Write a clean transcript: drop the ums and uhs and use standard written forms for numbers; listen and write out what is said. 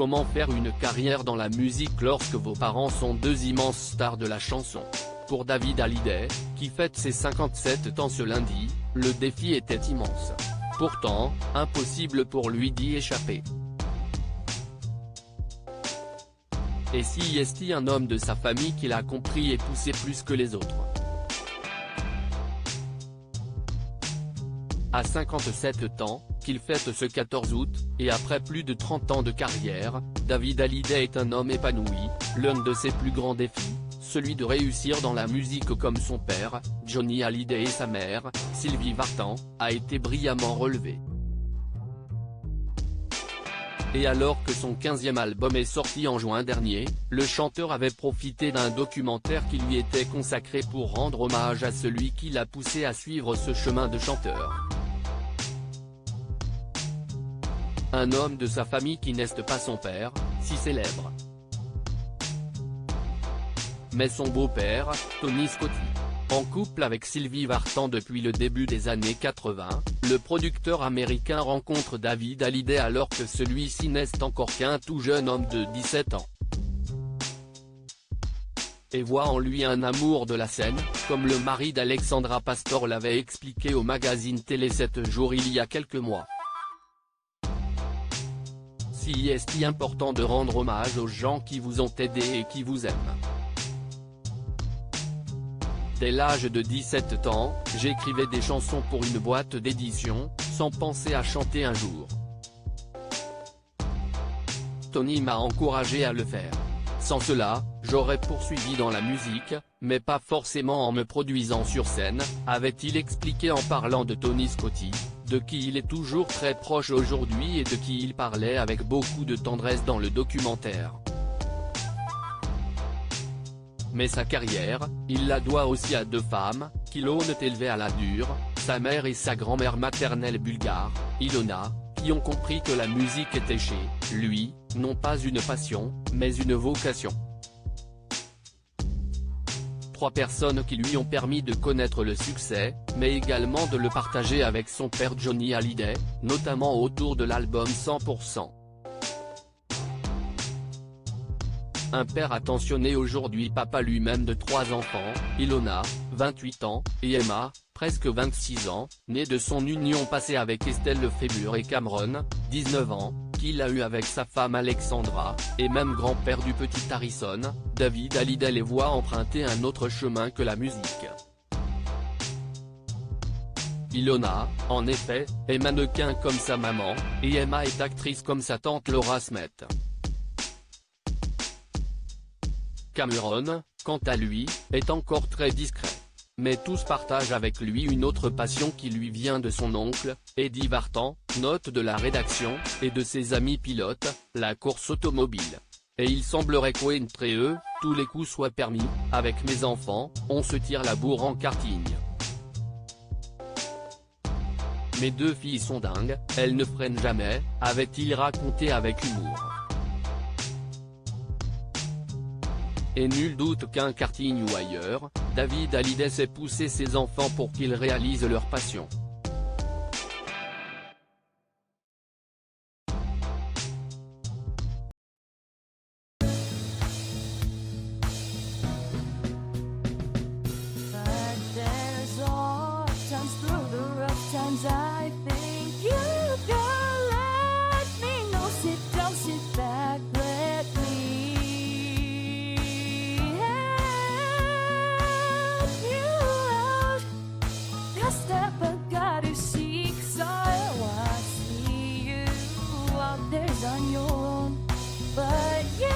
Comment faire une carrière dans la musique lorsque vos parents sont deux immenses stars de la chanson? Pour David Hallyday, qui fête ses 57 ans ce lundi, le défi était immense. Pourtant, impossible pour lui d'y échapper. Et si est-il un homme de sa famille qui l'a compris et poussé plus que les autres? À 57 ans, qu'il fête ce 14 août, et après plus de 30 ans de carrière, David Hallyday est un homme épanoui. L'un de ses plus grands défis, celui de réussir dans la musique comme son père, Johnny Hallyday, et sa mère, Sylvie Vartan, a été brillamment relevé. Et alors que son 15e album est sorti en juin dernier, le chanteur avait profité d'un documentaire qui lui était consacré pour rendre hommage à celui qui l'a poussé à suivre ce chemin de chanteur. Un homme de sa famille qui n'est pas son père, si célèbre, mais son beau-père, Tony Scotti. En couple avec Sylvie Vartan depuis le début des années 80, le producteur américain rencontre David Hallyday alors que celui-ci n'est encore qu'un tout jeune homme de 17 ans. Et voit en lui un amour de la scène, comme le mari d'Alexandra Pastor l'avait expliqué au magazine Télé 7 jours il y a quelques mois. Si est-il important de rendre hommage aux gens qui vous ont aidé et qui vous aiment? Dès l'âge de 17 ans, j'écrivais des chansons pour une boîte d'édition, sans penser à chanter un jour. Tony m'a encouragé à le faire. Sans cela, j'aurais poursuivi dans la musique, mais pas forcément en me produisant sur scène, avait-il expliqué en parlant de Tony Scotti, de qui il est toujours très proche aujourd'hui et de qui il parlait avec beaucoup de tendresse dans le documentaire. Mais sa carrière, il la doit aussi à deux femmes, qui l'ont élevé à la dure, sa mère et sa grand-mère maternelle bulgare, Ilona, qui ont compris que la musique était chez lui, non pas une passion, mais une vocation. Trois personnes qui lui ont permis de connaître le succès, mais également de le partager avec son père Johnny Hallyday, notamment autour de l'album 100%. Un père attentionné aujourd'hui, papa lui-même de 3 enfants, Ilona, 28 ans, et Emma, presque 26 ans, née de son union passée avec Estelle Lefébure et Cameron, 19 ans, qu'il a eu avec sa femme Alexandra, et même grand-père du petit Harrison, David Hallyday les voit emprunter un autre chemin que la musique. Ilona, en effet, est mannequin comme sa maman, et Emma est actrice comme sa tante Laura Smet. Cameron, quant à lui, est encore très discret. Mais tous partagent avec lui une autre passion qui lui vient de son oncle, Eddie Vartan, note de la rédaction, et de ses amis pilotes, la course automobile. Et il semblerait qu'entre eux, tous les coups soient permis. Avec mes enfants, on se tire la bourre en karting. Mes deux filles sont dingues, elles ne freinent jamais, avait-il raconté avec humour. Et nul doute qu'un karting ou ailleurs, David Hallyday sait pousser ses enfants pour qu'ils réalisent leur passion. On your own, but yeah.